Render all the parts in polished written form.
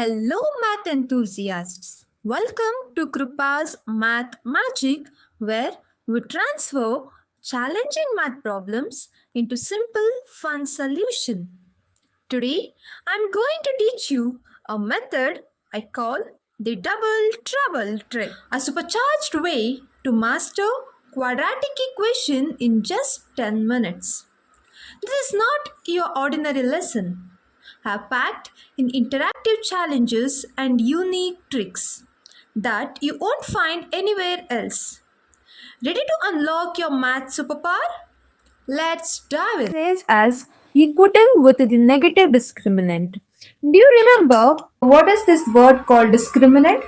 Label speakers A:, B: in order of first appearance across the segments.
A: Hello, math enthusiasts. Welcome to Krupa's Math Magic, where we transfer challenging math problems into simple, fun solution. Today, I'm going to teach you a method I call the double trouble trick, a supercharged way to master quadratic equation in just 10 minutes. This is not your ordinary lesson. Have packed in interactive challenges and unique tricks that you won't find anywhere else. Ready to unlock your math superpower? Let's dive in.
B: Says as equating with the negative discriminant. Do you remember what is this word called discriminant?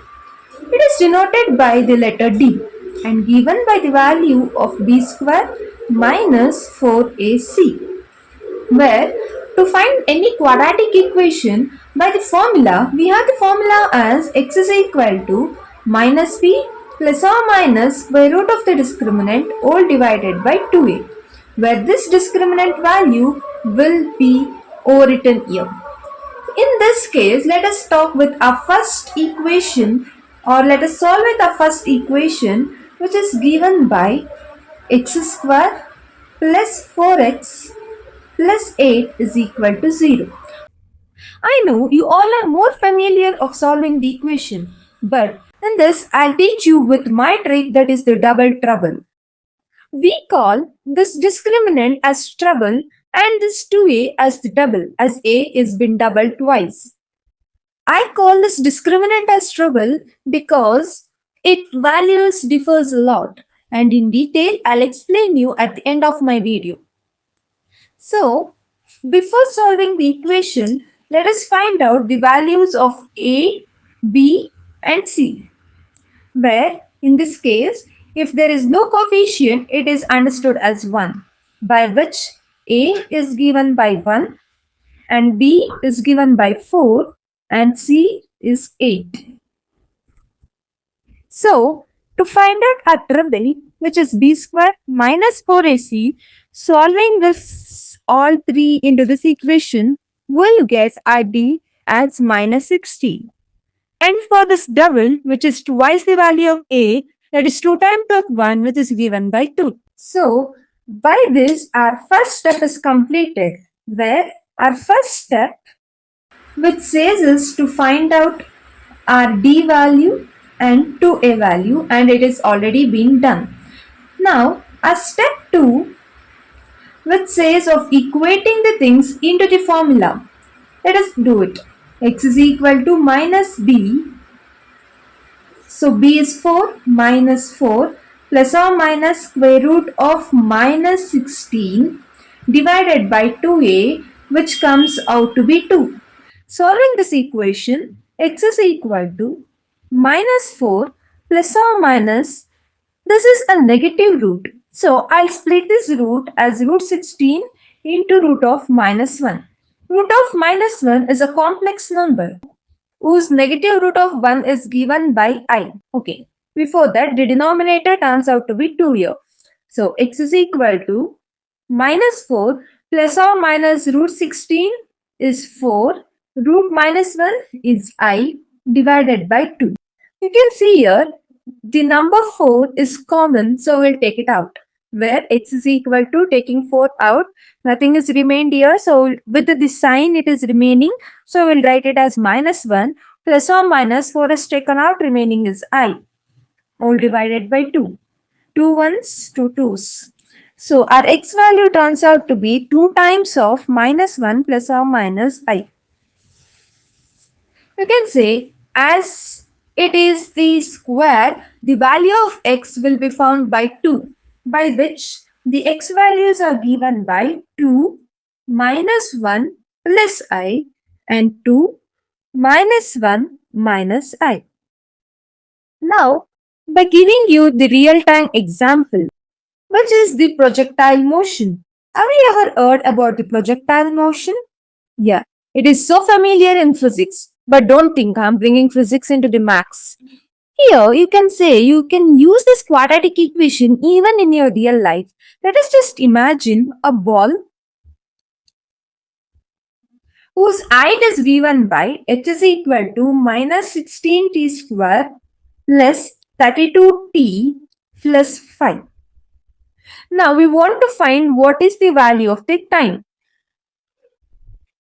B: It is denoted by the letter D and given by the value of b square minus 4ac, where to find any quadratic equation by the formula, we have the formula as x is equal to minus b plus or minus square root of the discriminant all divided by 2a, where this discriminant value will be overwritten here. In this case, let us start with our first equation, or let us solve with our first equation, which is given by x square plus 4x plus 8 is equal to 0. I know you all are more familiar of solving the equation, but in this I'll teach you with my trick, that is the double trouble. We call this discriminant as trouble and this 2a as the double, as a is been doubled twice. I call this discriminant as trouble because its values differs a lot, and in detail I'll explain you at the end of my video. So, before solving the equation, let us find out the values of a, b and c, where in this case, if there is no coefficient, it is understood as 1, by which a is given by 1 and b is given by 4 and c is 8. So, to find out our trouble, which is b square minus 4ac, solving this all three into this equation, we'll get id as minus 60. And for this double, which is twice the value of a, that is 2 times of 1, which is given by 2. So, by this, our first step is completed, where our first step, which says is to find out our d value and 2a value, and it is already been done. Now, our step 2, which says of equating the things into the formula. Let us do it. X is equal to minus b. So b is 4 minus 4 plus or minus square root of minus 16 divided by 2a, which comes out to be 2. Solving this equation, x is equal to minus 4 plus or minus, this is a negative root. So I'll split this root as root 16 into root of minus 1. Root of minus 1 is a complex number whose negative root of 1 is given by I. Okay. Before that, the denominator turns out to be 2 here. So x is equal to minus 4 plus or minus root 16 is 4. Root minus 1 is I divided by 2. You can see here the number 4 is common, so we'll take it out, where x is equal to, taking 4 out, nothing is remained here, so with the sign it is remaining, so we'll write it as minus 1 plus or minus 4 is taken out, remaining is I, all divided by 2. 2 ones, 2 twos. So our x value turns out to be 2 times of minus 1 plus or minus I. You can say, as it is the square, the value of x will be found by 2, by which the x values are given by 2 minus 1 plus I and 2 minus 1 minus I. Now, by giving you the real-time example, which is the projectile motion. Have you ever heard about the projectile motion? Yeah, it is so familiar in physics, but don't think I'm bringing physics into the max. Here, you can say you can use this quadratic equation even in your real life. Let us just imagine a ball whose height is given by h is equal to minus 16t square plus 32t plus 5. Now we want to find what is the value of the time.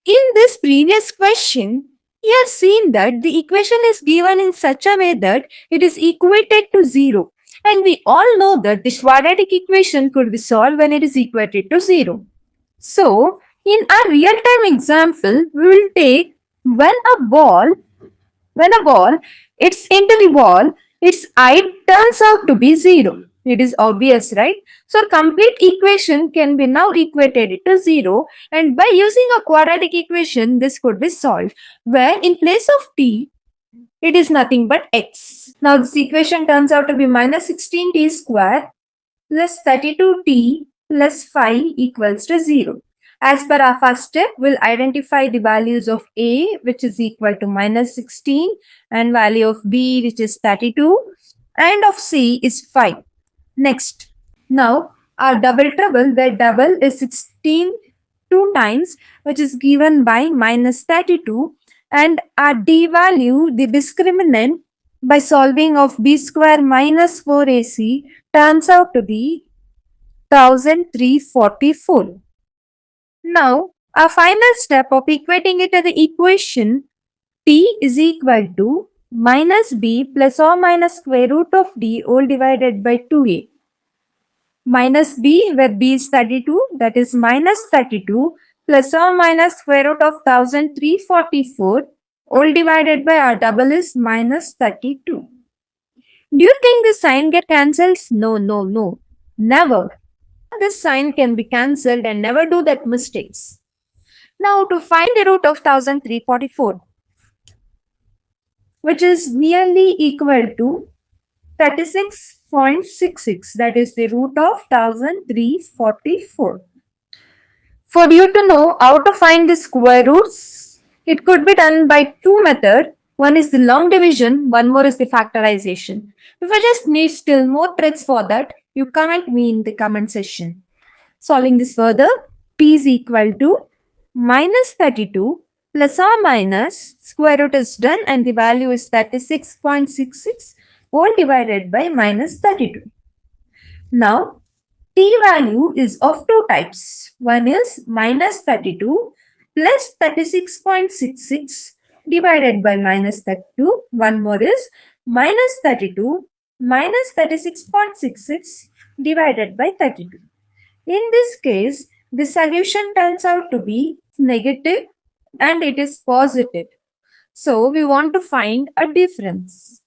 B: In this previous question, we have seen that the equation is given in such a way that it is equated to 0. And we all know that this quadratic equation could be solved when it is equated to 0. So, in our real-time example, we will take when a ball hits into the wall, its height turns out to be 0. It is obvious, right? So, complete equation can be now equated to 0, and by using a quadratic equation, this could be solved, where in place of t, it is nothing but x. Now, this equation turns out to be minus 16t square plus 32t plus 5 equals to 0. As per our first step, we'll identify the values of a, which is equal to minus 16, and value of b, which is 32, and of c is 5. Next, now our double trouble, where double is 16 2 times, which is given by minus 32, and our d value, the discriminant, by solving of b square minus 4ac, turns out to be 1344. Now, our final step of equating it to the equation t is equal to minus b plus or minus square root of d all divided by 2a. Minus b, where b is 32, that is minus 32 plus or minus square root of 1344 all divided by our double is minus 32. Do you think the sign get cancelled? No, never. This sign can be cancelled, and never do that mistakes. Now to find the root of 1344, which is nearly equal to 36.66, that is the root of 1344. For you to know how to find the square roots, it could be done by two methods. One is the long division, one more is the factorization. If I just need still more tricks for that, you comment me in the comment section. Solving this further, p is equal to minus 32 plus or minus square root is done, and the value is 36.66 all divided by minus 32. Now, t value is of two types. One is minus 32 plus 36.66 divided by minus 32. One more is minus 32 minus 36.66 divided by 32. In this case, the solution turns out to be negative and it is positive. So, we want to find a difference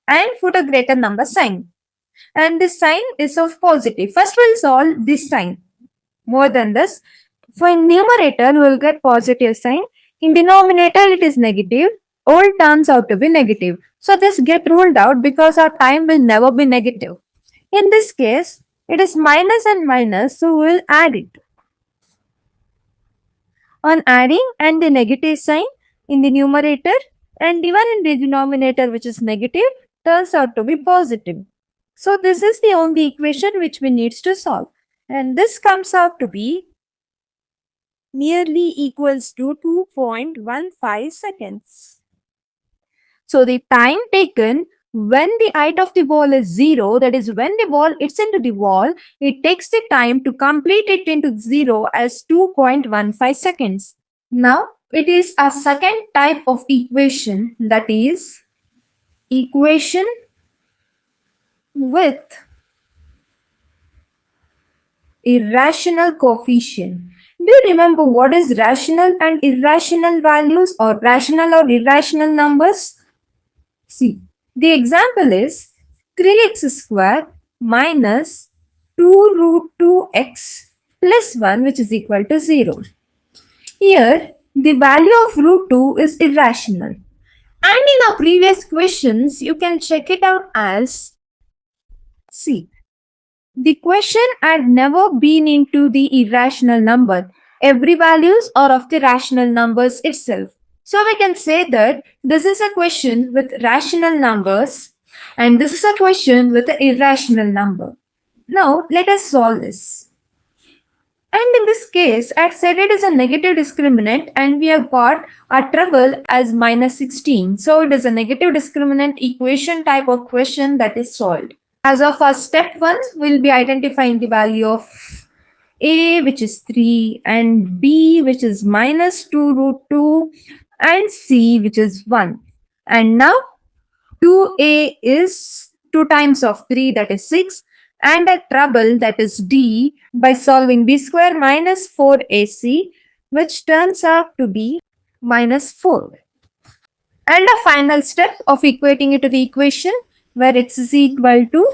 B: and put a greater number sign. And this sign is of positive. First, we'll solve this sign. More than this, for numerator, we will get positive sign. In denominator, it is negative. All turns out to be negative. So, this get ruled out because our time will never be negative. In this case, it is minus and minus, so we will add it. On adding and the negative sign in the numerator and even in the denominator, which is negative, turns out to be positive. So this is the only equation which we need to solve. And this comes out to be nearly equals to 2.15 seconds. So the time taken when the height of the ball is 0, that is when the ball hits into the wall, it takes the time to complete it into 0 as 2.15 seconds. Now, it is a second type of equation, that is equation with irrational coefficient. Do you remember what is rational and irrational values, or rational or irrational numbers? See, the example is 3x square minus 2 root 2x plus 1, which is equal to 0. Here, the value of root 2 is irrational. And in our previous questions, you can check it out as, see, the question had never been into the irrational number. Every values are of the rational numbers itself. So we can say that this is a question with rational numbers and this is a question with an irrational number. Now let us solve this.
A: And in this case, I said it is a negative discriminant and we have got our trouble as minus 16. So it is a negative discriminant equation type of question that is solved. As of our step 1, we'll be identifying the value of a, which is 3, and b, which is minus 2 root 2, and c, which is 1. And now 2a is 2 times of 3, that is 6, and a trouble, that is d, by solving b square minus 4ac, which turns out to be minus 4. And the final step of equating it to the equation where x is equal to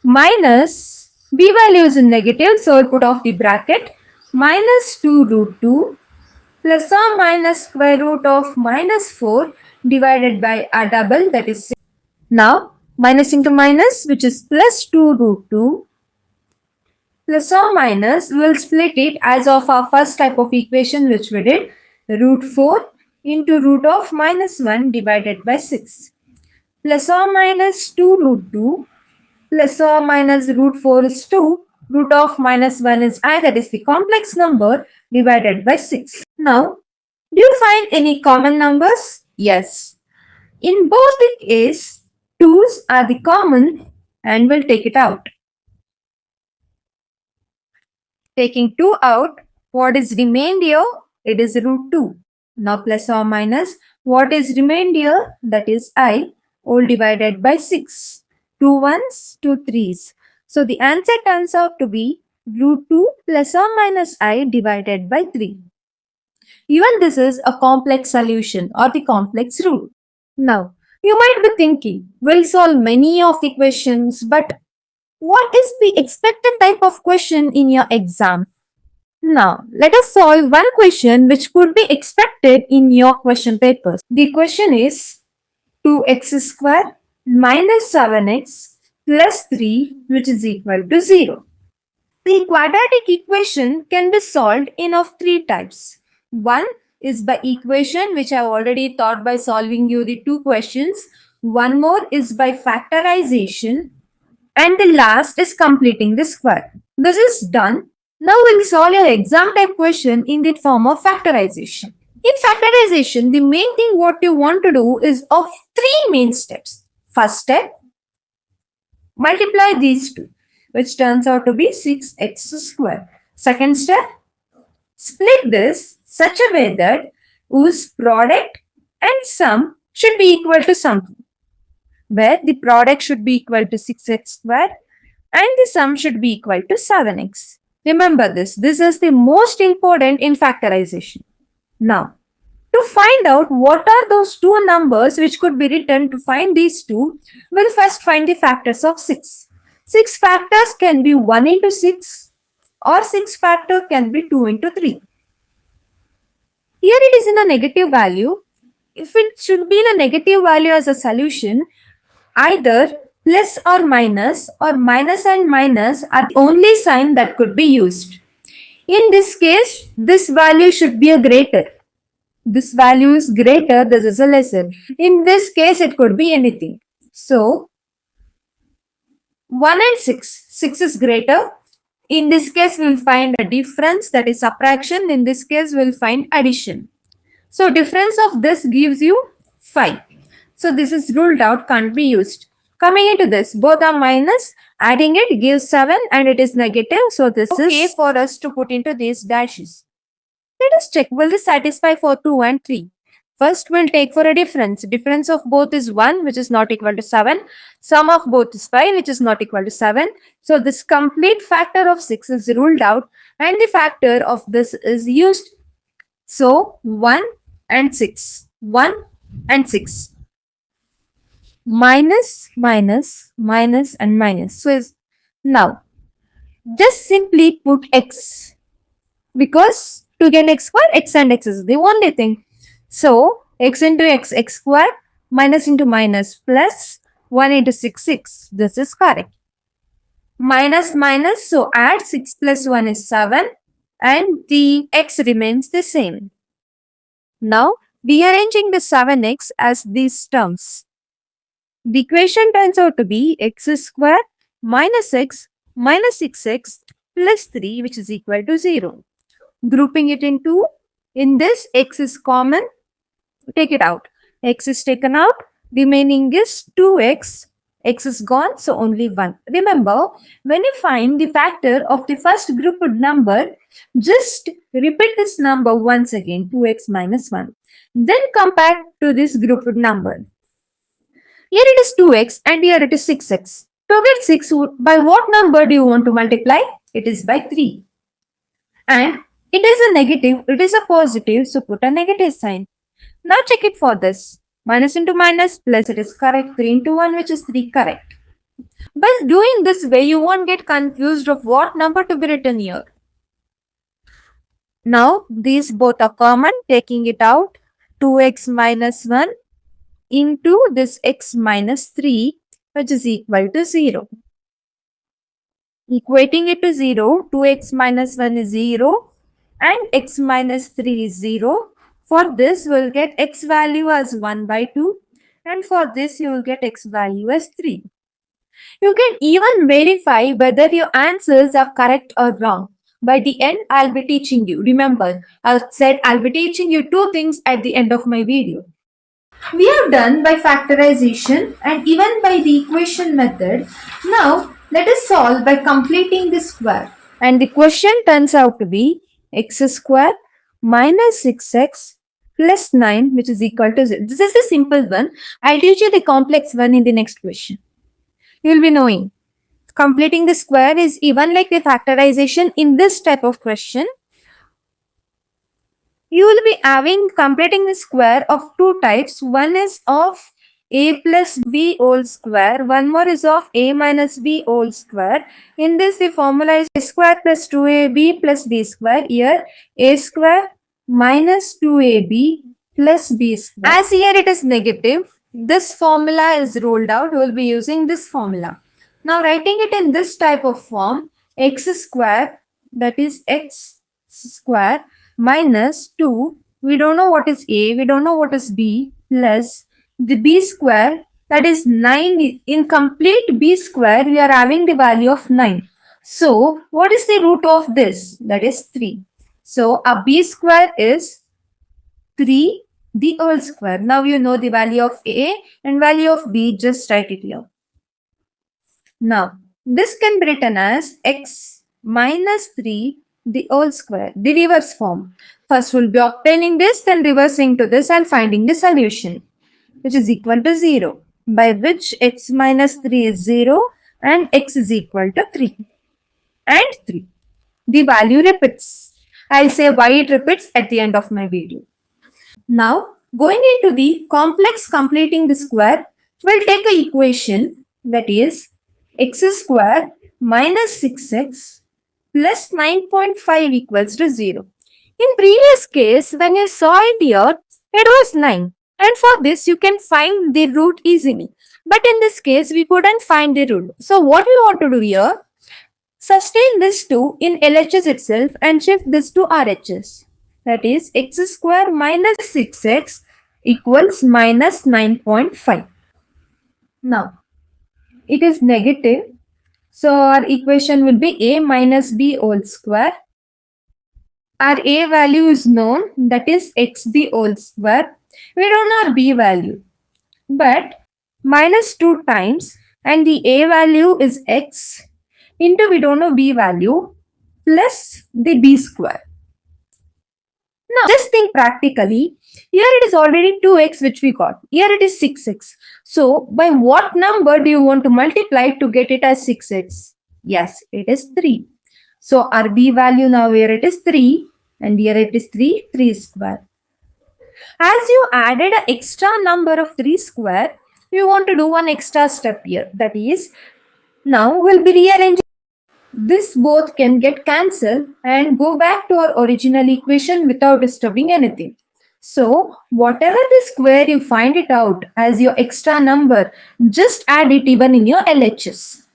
A: minus b value is in negative, so I'll put off the bracket, minus 2 root 2 plus or minus square root of minus 4 divided by a double, that is 6. Now minus into minus, which is plus 2 root 2 plus or minus, we will split it as of our first type of equation which we did, root 4 into root of minus 1 divided by 6 plus or minus 2 root 2 plus or minus root 4 is 2, root of minus 1 is I, that is the complex number, divided by 6. Now, do you find any common numbers? Yes. In both the case, 2's are the common and we'll take it out. Taking 2 out, what is remained here? It is root 2. Now plus or minus, what is remained here? That is I, all divided by 6. 2 ones, 2 threes. So the answer turns out to be root 2 plus or minus I divided by 3. Even this is a complex solution or the complex rule. Now, you might be thinking, we'll solve many of the questions, but what is the expected type of question in your exam? Now, let us solve one question which could be expected in your question papers. The question is 2x square minus 7x plus 3, which is equal to 0. The quadratic equation can be solved in of 3 types. One is by equation, which I have already taught by solving you the 2 questions. One more is by factorization. And the last is completing the square. This is done. Now we'll solve your exam type question in the form of factorization. In factorization, the main thing what you want to do is of 3 main steps. First step, multiply these two, which turns out to be 6x square. Second step, split this such a way that whose product and sum should be equal to something, where the product should be equal to 6x square and the sum should be equal to 7x. Remember this is the most important in factorization. Now, to find out what are those 2 numbers which could be written to find these 2, we'll first find the factors of 6. 6 factors can be 1 into 6 or 6 factor can be 2 into 3. Here it is in a negative value. If it should be in a negative value as a solution, either plus or minus and minus are the only sign that could be used. In this case, this value should be a greater. This value is greater, this is a lesser. In this case, it could be anything. So, 1 and 6. 6 is greater. In this case, we'll find a difference, that is subtraction. In this case, we'll find addition. So, difference of this gives you 5. So, this is ruled out, can't be used. Coming into this, both are minus, adding it gives 7 and it is negative. So, this is okay for us to put into these dashes. Let us check, will this satisfy for 2 and 3? First, we'll take for a difference. Difference of both is 1, which is not equal to 7. Sum of both is 5, which is not equal to 7. So, this complete factor of 6 is ruled out and the factor of this is used. So, 1 and 6. 1 and 6. Minus, minus, minus and minus. So, now, just simply put x. Because to get x square, x and x is the only thing. So, x into x, x square, minus into minus, plus 1 into 6, 6. This is correct. Minus, minus, so add 6 plus 1 is 7 and the x remains the same. Now, rearranging the 7x as these terms. The equation turns out to be x square minus 6x
B: plus 3 which is equal to 0. Grouping it into, in this x is common, take it out. X is taken out, remaining is 2x. X is gone, so only 1. Remember, when you find the factor of the first grouped number, just repeat this number once again, 2x minus 1. Then compare to this grouped number. Here it is 2x and here it is 6x. To get 6, by what number do you want to multiply? It is by 3. And it is a negative, it is a positive, so put a negative sign. Now check it for this. Minus into minus, plus, it is correct. 3 into 1, which is 3, correct. By doing this way, you won't get confused of what number to be written here. Now, these both are common. Taking it out, 2x minus 1 into this x minus 3, which is equal to 0. Equating it to 0, 2x minus 1 is 0 and x minus 3 is 0. For this, we will get x value as 1 by 2 and for this, you will get x value as 3. You can even verify whether your answers are correct or wrong. By the end, I'll be teaching you. Remember, I said I'll be teaching you 2 things at the end of my video. We have done by factorization and even by the equation method. Now, let us solve by completing the square. And the question turns out to be x square minus 6x plus 9, which is equal to 0. This is the simple one. I'll teach you the complex one in the next question. You will be knowing. Completing the square is even like the factorization in this type of question. You will be having completing the square of 2 types. One is of a plus b whole square. One more is of a minus b whole square. In this, the formula is a square plus 2ab plus b square. Here, a square minus 2ab plus b square. As here it is negative, this formula is rolled out. We will be using this formula. Now, writing it in this type of form, x square, that is x square minus 2, we don't know what is a, we don't know what is b, plus the b square, that is 9. In complete b square, we are having the value of 9. So, what is the root of this? That is 3. So, a b square is 3 the whole square. Now, you know the value of a and value of b, just write it here. Now, this can be written as x minus 3 the whole square, the reverse form. First, we'll be obtaining this, then reversing to this and finding the solution, which is equal to 0, by which x minus 3 is 0 and x is equal to 3 and 3. The value repeats. I'll say why it repeats at the end of my video. Now, going into the complex completing the square, we'll take an equation that is x square minus 6x plus 9.5 equals to 0. In previous case, when you saw it here, it was 9. And for this, you can find the root easily. But in this case, we couldn't find the root. So what we want to do here, sustain this 2 in LHS itself and shift this to RHS. That is, x square minus 6x equals minus 9.5. Now, it is negative. So, our equation will be a minus b whole square. Our a value is known, that is x the whole square. We don't know our b value. But minus 2 times and the a value is x into we don't know b value plus the b square. Now, just think practically. Here it is already 2x which we got. Here it is 6x. So, by what number do you want to multiply to get it as 6x? Yes, it is 3. So, our b value now here it is 3 and here it is 3 square. As you added an extra number of 3 square, you want to do one extra step here. That is, now we'll be rearranging. This both can get cancelled and go back to our original equation without disturbing anything. So, whatever the square you find it out as your extra number, just add it even in your LHS.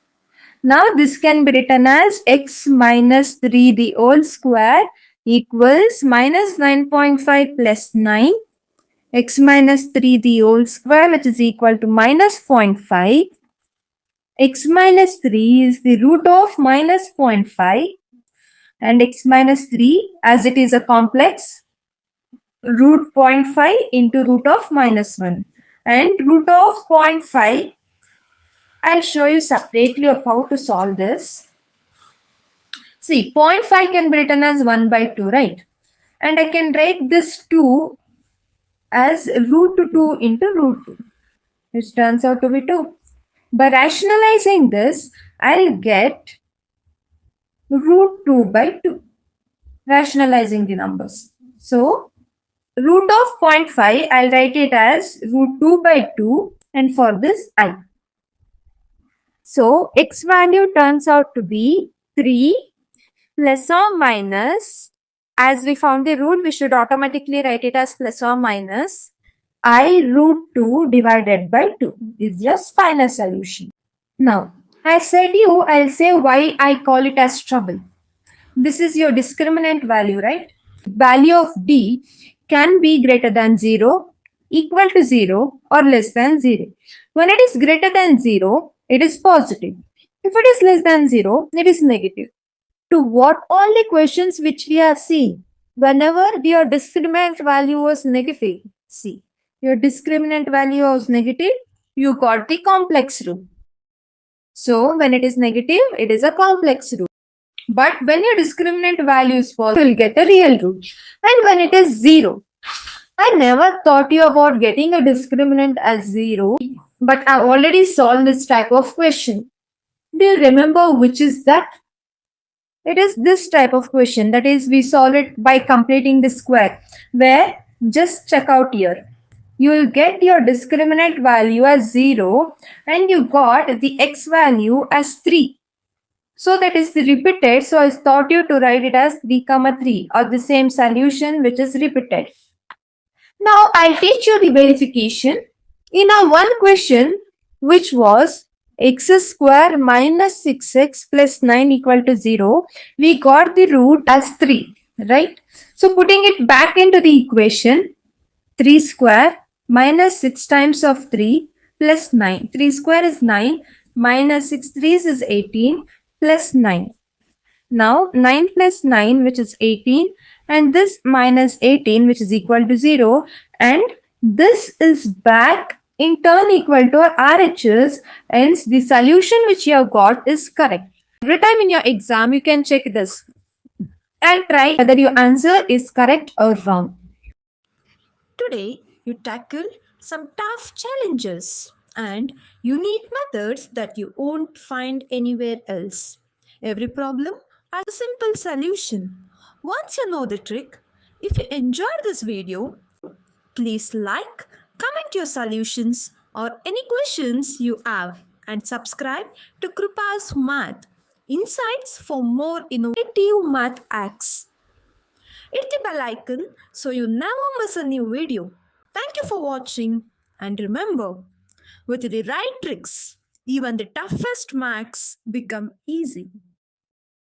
B: Now, this can be written as x minus 3 the whole square equals minus 9.5 plus 9. X minus 3 the whole square, which is equal to minus 0.5. X minus 3 is the root of minus 0.5 and x minus 3 as it is a complex root 0.5 into root of minus 1 and root of 0.5. I'll show you separately of how to solve this. See, 0.5 can be written as 1 by 2, right? And I can write this 2 as root 2 into root 2, which turns out to be 2. By rationalizing this, I'll get root 2 by 2, rationalizing the numbers. So, root of 0.5, I'll write it as root 2 by 2, and for this I. So, x value turns out to be 3 plus or minus, as we found the root, we should automatically write it as plus or minus I root 2 divided by 2 is just final solution. Now, I said you, I'll say why I call it as trouble. This is your discriminant value, right? Value of d can be greater than 0, equal to 0 or less than 0. When it is greater than 0, it is positive. If it is less than 0, it is negative. To what all the questions which we have seen, whenever your discriminant value was negative, see, your discriminant value was negative, you got the complex root. So when it is negative, it is a complex root. But when your discriminant value is positive, you will get a real root. And when it is 0, I never taught you about getting a discriminant as 0, but I already solved this type of question. Do you remember which is that? It is this type of question, that is, we solve it by completing the square, where just check out here. You will get your discriminant value as 0 and you got the x value as 3. So that is the repeated. So I taught you to write it as 3, 3 or the same solution which is repeated. Now I'll teach you the verification. In our one question, which was x square minus 6x plus 9 equal to 0, we got the root as 3, right? So putting it back into the equation, 3 square minus 6 times of 3 plus 9. 3 square is 9 minus 6 3s is 18 plus 9. Now 9 plus 9 which is 18 and this minus 18 which is equal to 0 and this is back in turn equal to our RHS, hence the solution which you have got is correct. Every time in your exam you can check this and try whether your answer is correct or wrong.
A: Today, you tackle some tough challenges and unique methods that you won't find anywhere else. Every problem has a simple solution. Once you know the trick, if you enjoyed this video, please like, comment your solutions or any questions you have and subscribe to Krupa's Math Insights for more innovative math hacks. Hit the bell icon so you never miss a new video. Thank you for watching and remember, with the right tricks, even the toughest maths become easy.